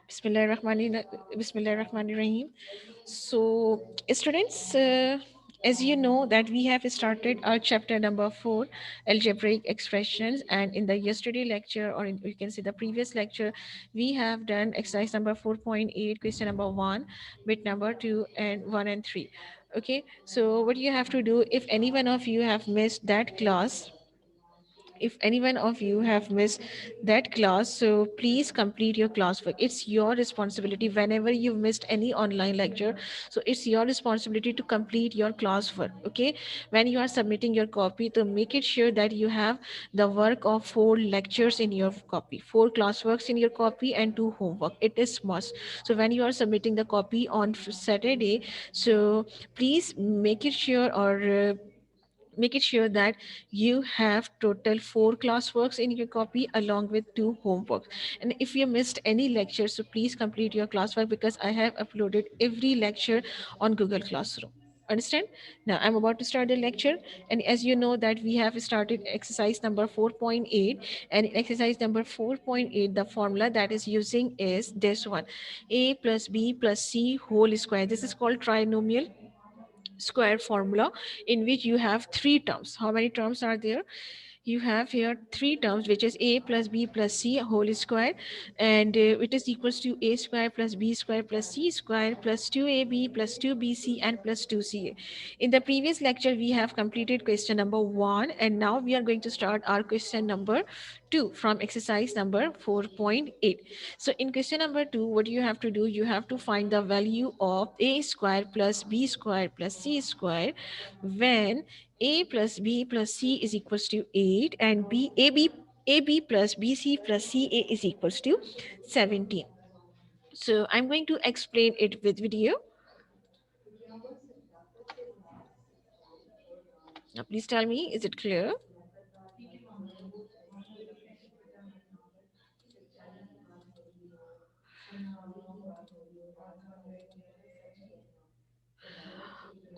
Bismillahirrahmanirrahim. So, students, as you know that we have started our chapter number 4, algebraic expressions, and in the yesterday lecture, or you can say the previous lecture, we have done exercise number 4.8, question number 1, bit number 2, and 1 and 3. Okay, so what you have to do, if any one of you have missed that class, if any one of you have missed that class, so please complete your classwork. It's your responsibility whenever you've missed any online lecture, so it's your responsibility to complete your classwork. Okay, when you are submitting your copy, to make it sure that you have the work of 4 lectures in your copy, 4 classworks in your copy, and 2 homework. It is must. So when you are submitting the copy on Saturday, so please make it sure that you have total 4 classworks in your copy along with 2 homeworks. And if you missed any lecture, so please complete your classwork, because I have uploaded every lecture on Google Classroom. Understand? Now I'm about to start the lecture, and as you know that we have started exercise number 4.8, and in exercise number 4.8 the formula that is using is this one: a plus b plus c whole square. This is called trinomial square formula, in which you have 3 terms. How many terms are there? You have here 3 terms, which is a plus b plus c whole square, and it is equals to a square plus b square plus c square plus 2ab plus 2bc and plus 2ca. In the previous lecture we have completed question number 1, and now we are going to start our question number 2 from exercise number 4.8. So in question number 2, what you have to do, you have to find the value of a square plus b square plus c square when a plus b plus c is equals to 8, and ab plus bc plus ca is equals to 17. So I'm going to explain it with video. Now please tell me, is it clear?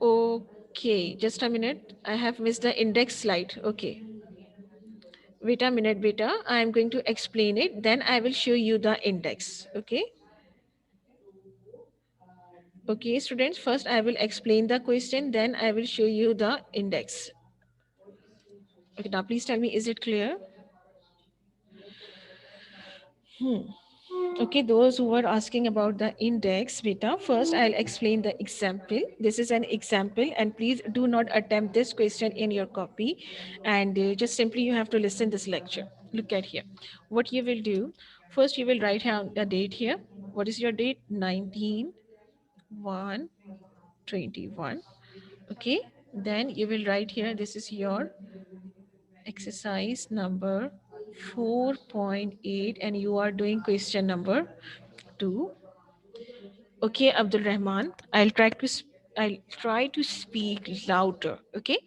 Okay, just a minute, I have missed the index slide. Okay, wait a minute, beta, I am going to explain it, then I will show you the index. Okay. Okay, students, first I will explain the question, then I will show you the index. Okay, now please tell me, is it clear? Okay, those who were asking about the index, beta, first I'll explain the example. This is an example, and please do not attempt this question in your copy, and just simply you have to listen this lecture. Look at here. What you will do, first you will write down the date here. What is your date? 19/1/21. Okay, then you will write here, this is your exercise number 4.8, and you are doing question number 2. Okay, Abdul Rahman, I'll try to speak louder. Okay.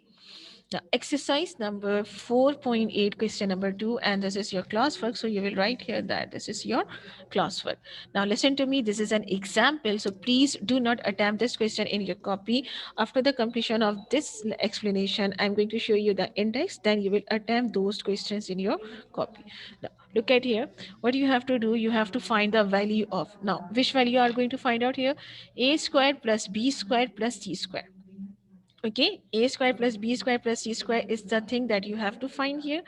Now, exercise number 4.8, question number 2, and this is your classwork. So you will write here that this is your classwork. Now listen to me, this is an example. So please do not attempt this question in your copy. After the completion of this explanation, I'm going to show you the index. Then you will attempt those questions in your copy. Now, look at here. What you have to do, you have to find the value of. Now, which value you are going to find out here? A square plus b square plus c square. Okay, a square plus b square plus c square is the thing that you have to find here.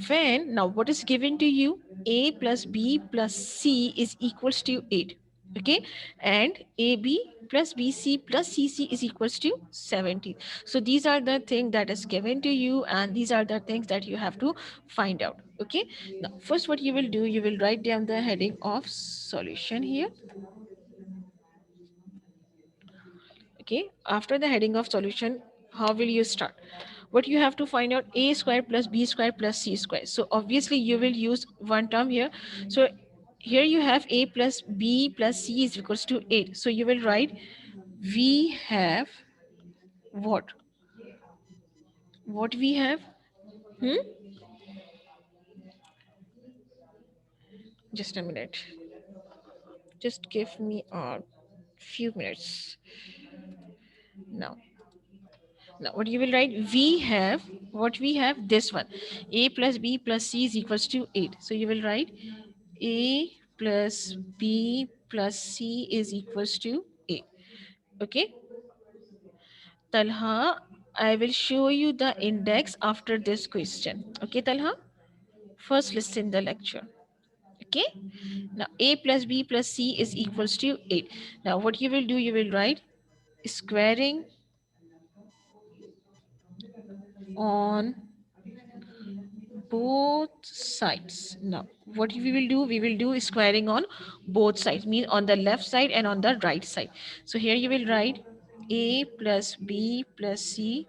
When now what is given to you? A plus b plus c is equals to 8. Okay, and ab plus bc plus cc is equals to 17. So these are the things that is given to you, and these are the things that you have to find out. Okay, now first what you will do, you will write down the heading of solution here. Okay, after the heading of solution, how will you start? What you have to find out, a square plus b square plus c square. So obviously you will use one term here. So here you have a plus b plus c is equals to 8. So you will write, we have what? What we have? Hmm? Just a minute. Just give me a few minutes. Now. Now, what you will write? We have, what we have? This one. A plus B plus C is equals to 8. So you will write A plus B plus C is equals to A. Okay, Talha, I will show you the index after this question. Okay, Talha, first listen the lecture. Okay, now A plus B plus C is equals to 8. Now what you will do, you will write squaring on both sides. Now what we will do, we will do squaring on both sides, mean on the left side and on the right side. So here you will write A plus B plus C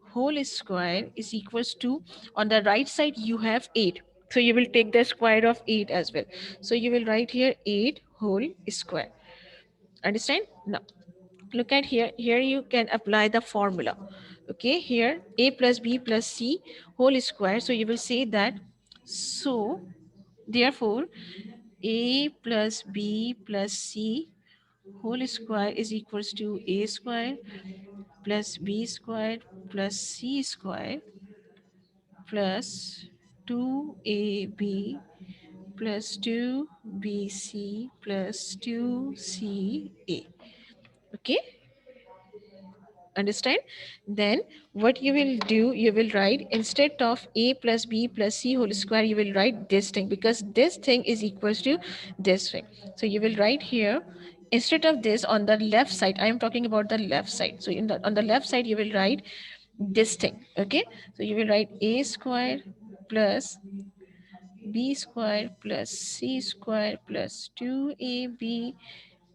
whole square is equals to, on the right side you have 8, so you will take the square of 8 as well. So you will write here 8 whole square. Understand? Now look at here, here you can apply the formula. Okay, here A plus B plus C whole square, so you will say that, so therefore A plus B plus C whole square is equals to A square plus B square plus C square plus 2AB plus 2BC plus 2CA. Okay, understand? Then what you will do, you will write, instead of A plus B plus C whole square, you will write this thing, because this thing is equals to this thing. So you will write here, instead of this, on the left side, I am talking about the left side, so in the, on the left side you will write this thing. Okay, so you will write A square plus B square plus C square plus 2AB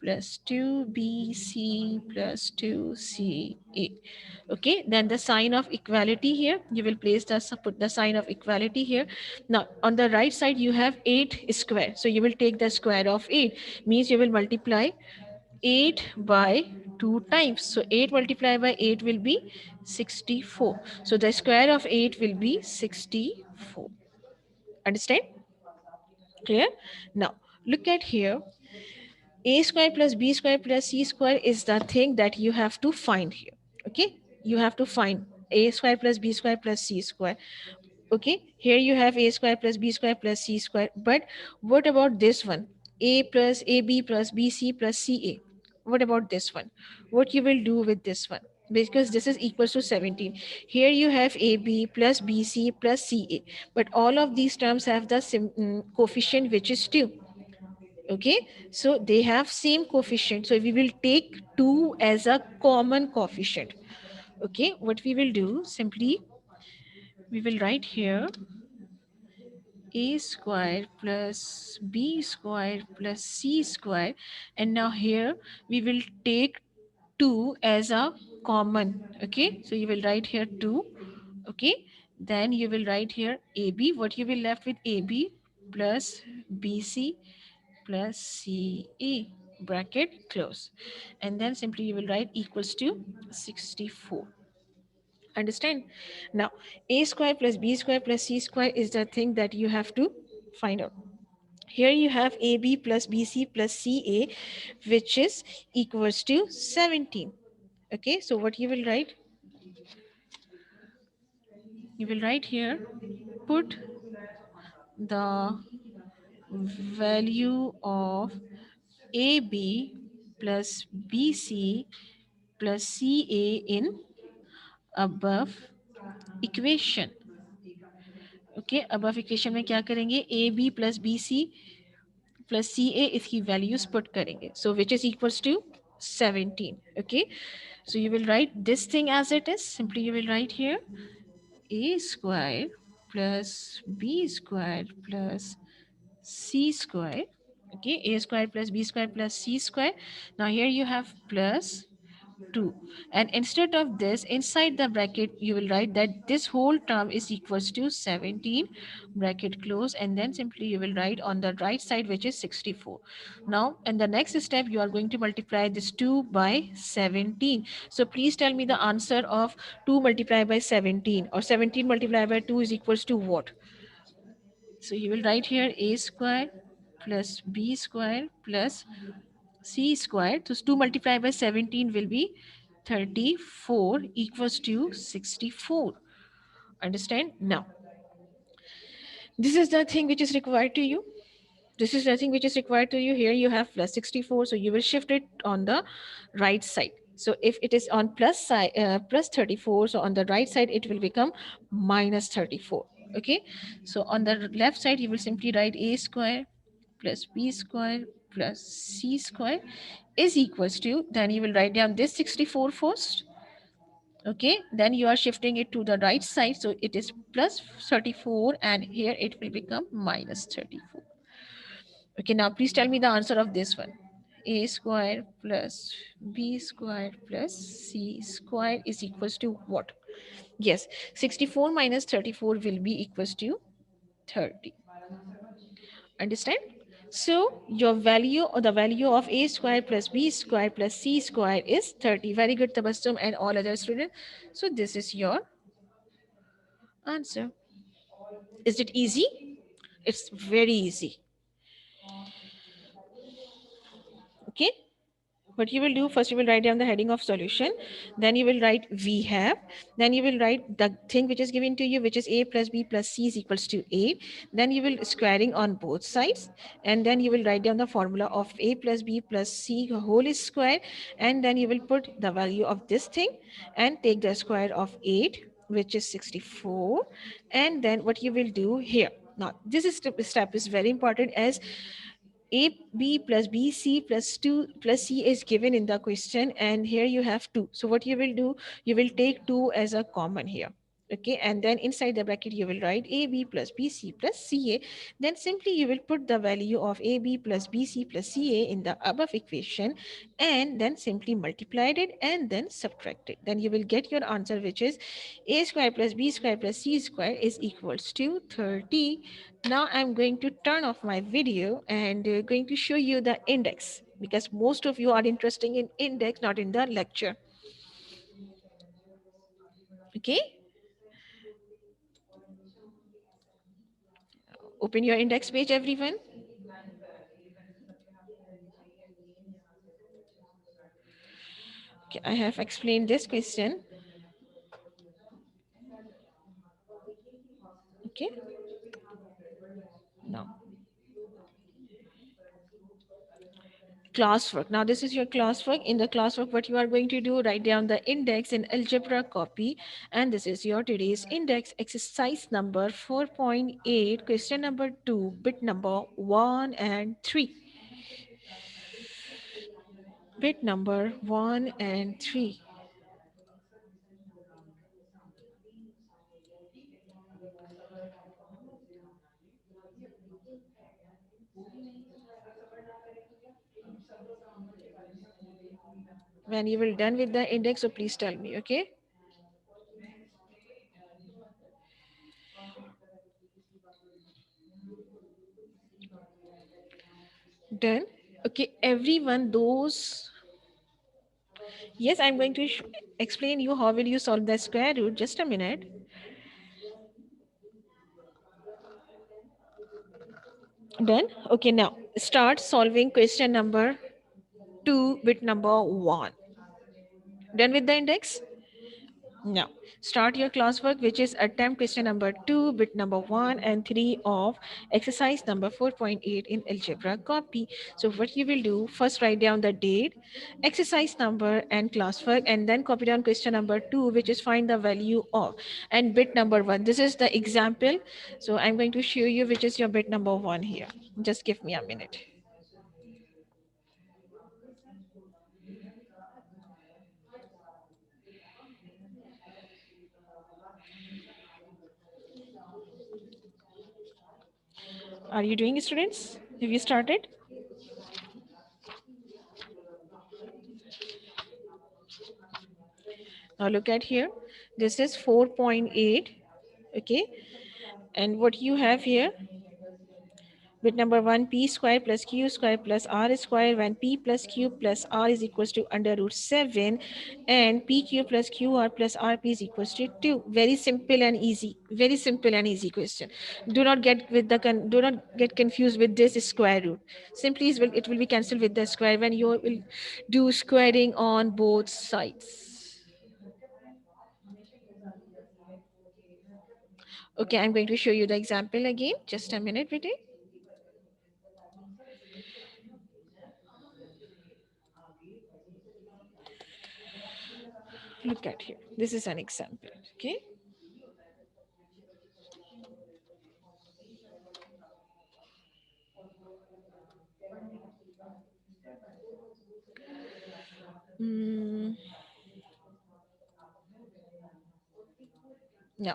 plus 2BC plus 2CA. Okay, then the sign of equality here, you will place the, put the sign of equality here. Now on the right side you have 8 square, so you will take the square of 8, means you will multiply 8 by 2 times. So 8 multiplied by 8 will be 64. So the square of 8 will be 64. Understand? Clear? Now look at here, A square plus B square plus C square is the thing that you have to find here. Okay, you have to find A square plus B square plus C square. Okay, here you have A square plus B square plus C square, but what about this one, A plus AB plus BC plus CA? What about this one? What you will do with this one? Because this is equals to 17. Here you have AB plus BC plus CA, but all of these terms have the coefficient which is 2. Okay, so they have same coefficient, so we will take 2 as a common coefficient. Okay, what we will do, simply we will write here A square plus B square plus C square, and now here we will take 2 as a common. Okay, so you will write here 2. Okay, then you will write here AB, what you will left with AB plus BC plus CA, bracket close, and then simply you will write equals to 64. Understand? Now A square plus B square plus C square is the thing that you have to find out. Here you have AB plus BC plus CA, which is equals to 17. Okay, so what you will write, you will write here, put the value of AB plus BC plus CA in above equation. Okay, above equation में क्या करेंगे, AB plus BC plus CA इसकी values put करेंगे, so which is equals to 17. Okay, so you will write this thing as it is. Simply you will write here A square plus B square plus C square. Okay, A square plus B square plus C square. Now here you have plus 2, and instead of this, inside the bracket you will write that this whole term is equals to 17, bracket close, and then simply you will write on the right side, which is 64. Now in the next step you are going to multiply this 2 by 17. So please tell me the answer of 2 multiplied by 17, or 17 multiplied by 2 is equals to what? So you will write here A square plus B square plus C square. So 2 multiplied by 17 will be 34 equals to 64. Understand? Now, this is the thing which is required to you. This is nothing which is required to you. Here you have plus 64, so you will shift it on the right side. So if it is on plus side, plus 34, so on the right side it will become minus 34. Okay, so on the left side you will simply write a square plus b square plus c square is equals to, then you will write down this 64 first. Okay, then you are shifting it to the right side, so it is plus 34 and here it will become minus 34. Okay, now please tell me the answer of this one. A square plus b square plus c square is equals to what? Yes, 64 minus 34 will be equals to 30. Understand? So your value or the value of a square plus b square plus c square is 30. Very good, Tabassum and all other students. So this is your answer. Is it easy? It's very easy. Okay. What you will do first, you will write down the heading of solution, then you will write we have, then you will write the thing which is given to you, which is a plus b plus c is equals to 8. Then you will squaring on both sides, and then you will write down the formula of a plus b plus c whole square, and then you will put the value of this thing and take the square of 8, which is 64. And then what you will do here, now this is step is very important, as a b plus b c plus 2 plus c is given in the question, and here you have 2. So what you will do, you will take 2 as a common here. Okay, and then inside the bracket you will write a b plus b c plus c a. Then simply you will put the value of a b plus b c plus c a in the above equation, and then simply multiplied it and then subtract it. Then you will get your answer, which is a square plus b square plus c square is equals to 30. Now I'm going to turn off my video and going to show you the index, because most of you are interested in index, not in the lecture. Okay, open your index page, everyone. Okay, I have explained this question. Okay, now classwork. Now this is your classwork. In the classwork, what you are going to do, write down the index in algebra copy, and this is your today's index, exercise number 4.8, question number 2, bit number 1 and 3. Bit number 1 and 3. When you will done with the index, so please tell me. Okay, done. Okay, everyone, those, yes, I'm going to explain you how will you solve the square root. Just a minute. Done. Okay, now start solving question number 2 bit number 1. Done with the index? Now, start your classwork, which is attempt question number 2, bit number 1 and 3 of exercise number 4.8 in algebra copy. So what you will do, first write down the date, exercise number and classwork, and then copy down question number 2, which is find the value of, and bit number 1. This is the example. So I'm going to show you which is your bit number 1 here. Just give me a minute. Are you doing, students? Have you started? Now look at here. This is 4.8. Okay. And what you have here, bit number 1, p square plus q square plus r square, when p plus q plus r is equals to under root 7, and pq plus qr plus rp is equals to 2. Very simple and easy. Very simple and easy question. Do not get with the do not get confused with this square root. Simply it will be cancelled with the square when you will do squaring on both sides. Okay, I'm going to show you the example again. Just a minute, Vijay. Look at here. This is an example. Okay. Mm, yeah.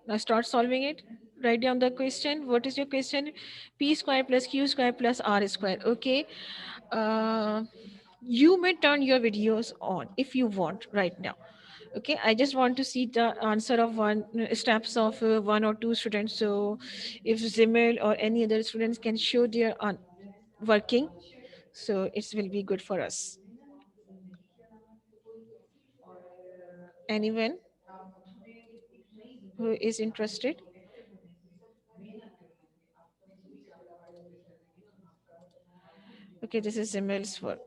Now start solving it. Write down the question. What is your question? P square plus Q square plus R square. Okay. Uh, you may turn your videos on if you want right now. Okay. I just want to see the answer of one steps of one or two students. So if Zimel or any other students can show their working, so it will be good for us. Anyone who is interested? Okay, this is Zimel's work.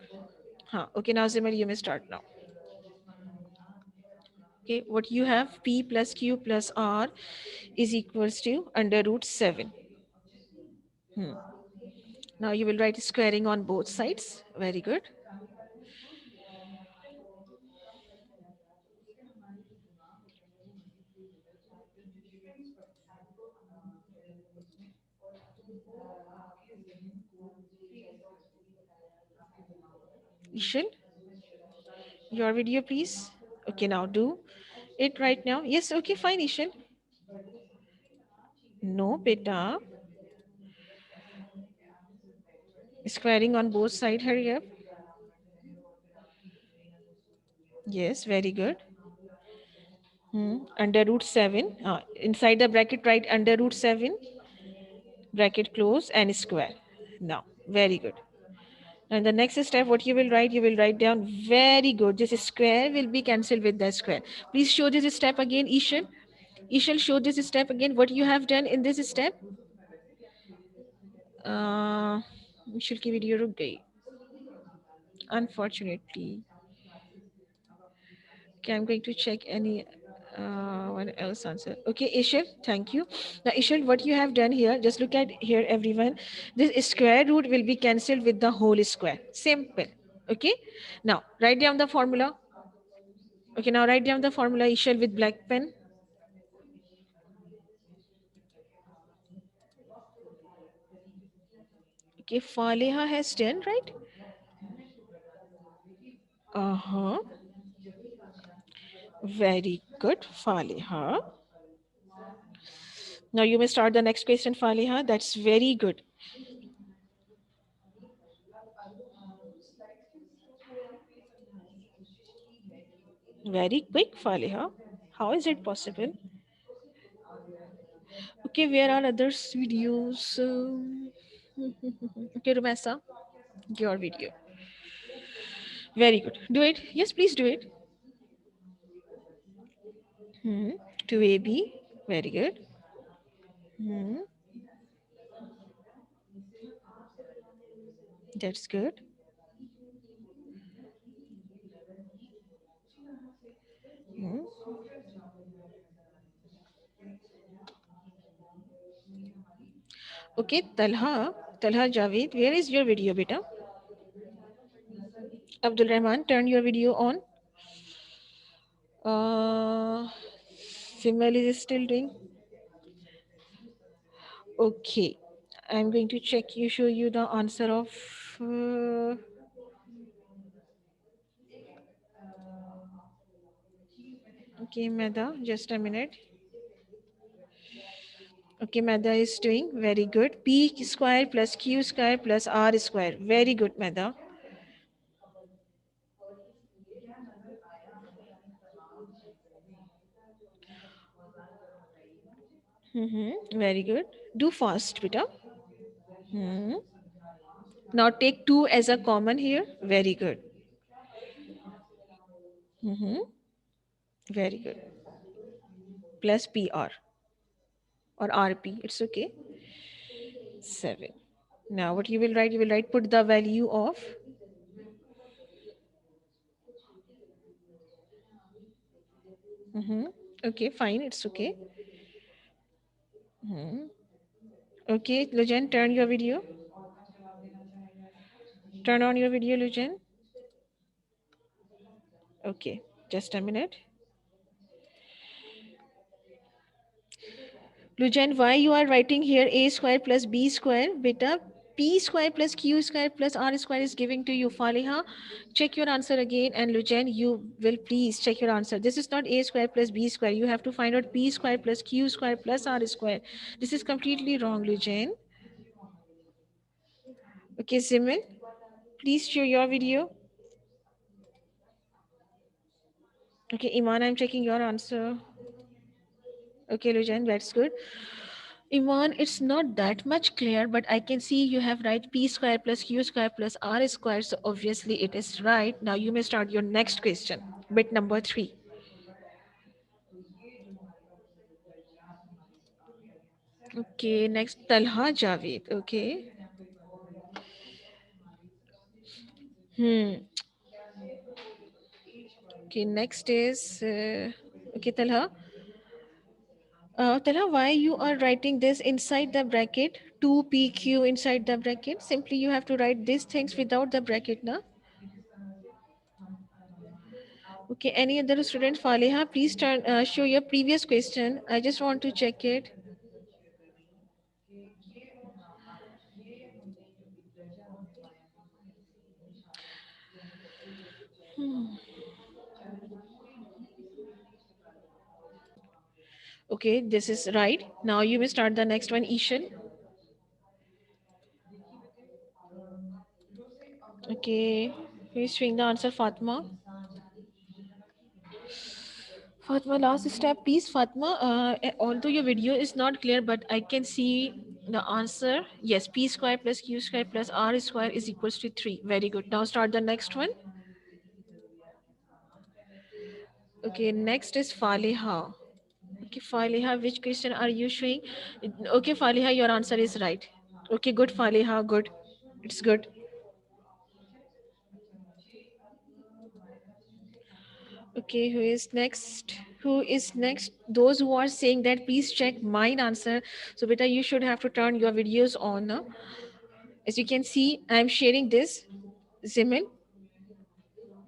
Huh. Okay, now Zimel, you may start now. Okay, what you have P plus Q plus R is equals to under root 7. Hmm. Now you will write squaring on both sides. Very good. Ishil, your video, please. Okay, now do it right now. Yes, okay, fine, Ishil. No, beta. Squaring on both sides. Hurry up. Yes, very good. Under root 7. Inside the bracket, write under root 7, bracket close, and square. Now, very good. And the next step, what you will write down, very good. This square will be cancelled with the square. Please show this step again, Ishal. Ishal, show this step again. What you have done in this step? Ishal की video रुक गई. Unfortunately. Okay, I'm going to check any one else answer. Okay, Ishal, thank you. Now, Ishal, what you have done here, just look at here, everyone. This square root will be cancelled with the whole square. Simple. Okay. Now, write down the formula. Okay, now write down the formula, Ishal, with black pen. Okay, Faleha has 10, right? Uh-huh. Very good, Faleha. Now you may start the next question, Faleha. That's very good. Very quick, Faleha. How is it possible? Okay, where are others videos? Okay, Rumasa, your video. Very good. Do it. Yes, please do it. 2AB. Very good. Hmm. That's good. Hmm. Okay, Talha Javed, where is your video, beta? Abdul Rahman, turn your video on. Simel is still doing. Okay, I'm going to check you, show you the answer of. Okay, Meda, just a minute. Okay, Meda is doing very good. P square plus Q square plus R square. Very good, Meda. Very good. Do fast, beta. Hmm. Now take 2 as a common here. Very good. Very good. Plus PR or RP. It's okay. 7. Now what you will write? You will write put the value of. Okay, fine. It's okay. Okay, Lujan, turn your video. Turn on your video, Lujan. Okay, just a minute. Lujan, why you are writing here a square plus b square? Beta, p square plus q square plus r square is giving to you. Faliha, check your answer again. And Lujan, you will please check your answer. This is not a square plus b square. You have to find out p square plus q square plus r square. This is completely wrong, Lujan. Okay, Simon, please share your video. Okay, Iman, I'm checking your answer. Okay, Lujan, that's good. Iman, it's not that much clear, but I can see you have right p square plus q square plus r square. So obviously it is right. Now you may start your next question. Bit number 3. Okay, next Talha Javed. Okay. Hmm. Okay, next is okay, Talha. Talha, why you are writing this inside the bracket? 2pq inside the bracket. Simply you have to write these things without the bracket, na? Okay, any other student, Faleha, please show your previous question. I just want to check it. Okay, this is right. Now you will start the next one, Ishan. Okay, who is showing the answer, Fatma? Fatma, last step, please, Fatma. Although your video is not clear, but I can see the answer. Yes, p square plus q square plus r square is equals to 3. Very good. Now start the next one. Okay, next is Faleha. Okay, Faleha, which question are you showing? Okay, Faleha, your answer is right. Okay, good, Faleha, good. It's good. Okay, who is next? Who is next? Those who are saying that, please check mine answer. So, beta, you should have to turn your videos on. As you can see, I'm sharing this. Zimin.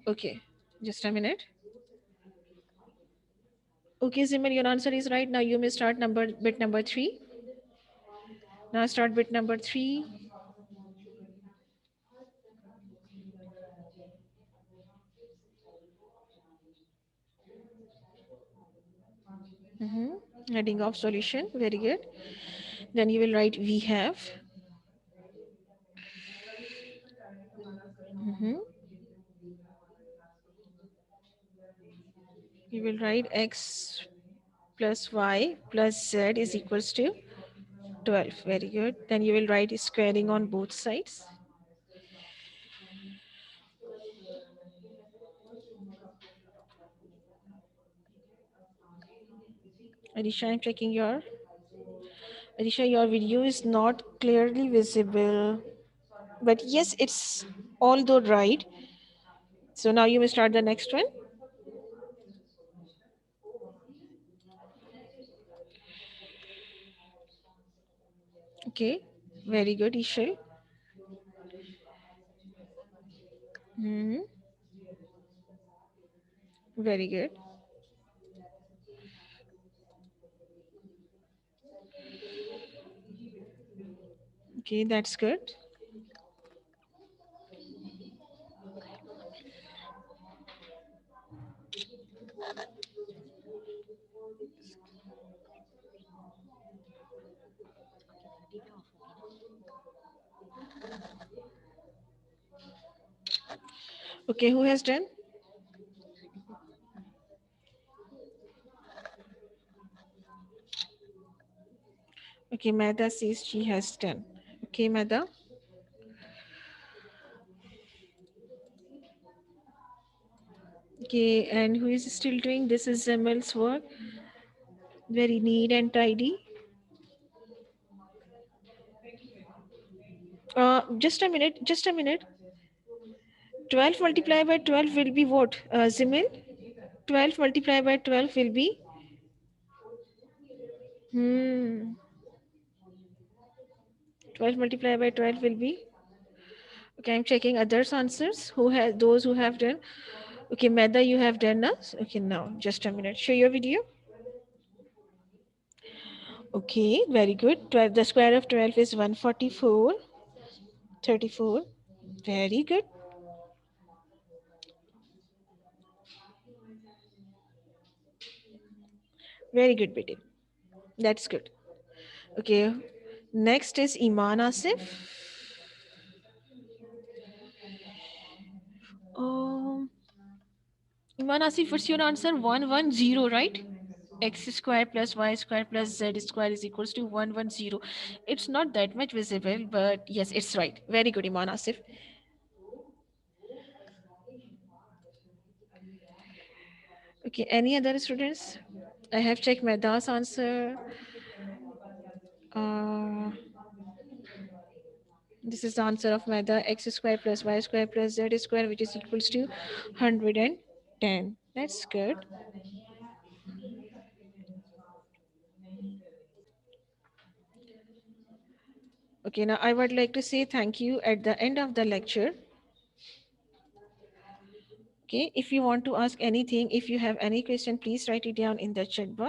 Okay, just a minute. Okay, Zimin, your answer is right. Now you may start bit number 3. Now start bit number 3. Heading of solution. Very good. Then you will write we have. Mhm. You will write x plus y plus z is equals to 12. Very good. Then you will write squaring on both sides. Arisha, I'm checking your. Arisha, your video is not clearly visible. But yes, it's although right. So now you will start the next one. Okay. Very good, Ishal. Hmm. Very good. Okay, that's good. Okay, who has done? Okay, Mada says she has done. Okay, Mada. Okay, and who is still doing? This is Zemel's work. Very neat and tidy. Just a minute. Just a minute. 12 multiplied by 12 will be what? Zemel? 12 multiplied by 12 will be? Hmm. 12 multiplied by 12 will be? Okay, I'm checking others' answers. Who has those who have done? Okay, Meda, you have done now. Okay, now just a minute. Show your video. Okay, very good. 12, the square of 12 is 144. 34. Very good. Very good, Beti. That's good. Okay. Next is Iman Asif. Um, Iman Asif, what's your answer? 110, right? X square plus y square plus z square is equals to 110. It's not that much visible, but yes, it's right. Very good, Iman Asif. Okay, any other students? I have checked Meda's answer. Uh, this is the answer of Meda, x square plus y square plus z square, which is equals to 110. That's good. Okay, now I would like to say thank you at the end of the lecture. Okay, if you want to ask anything, if you have any question, please write it down in the chat box.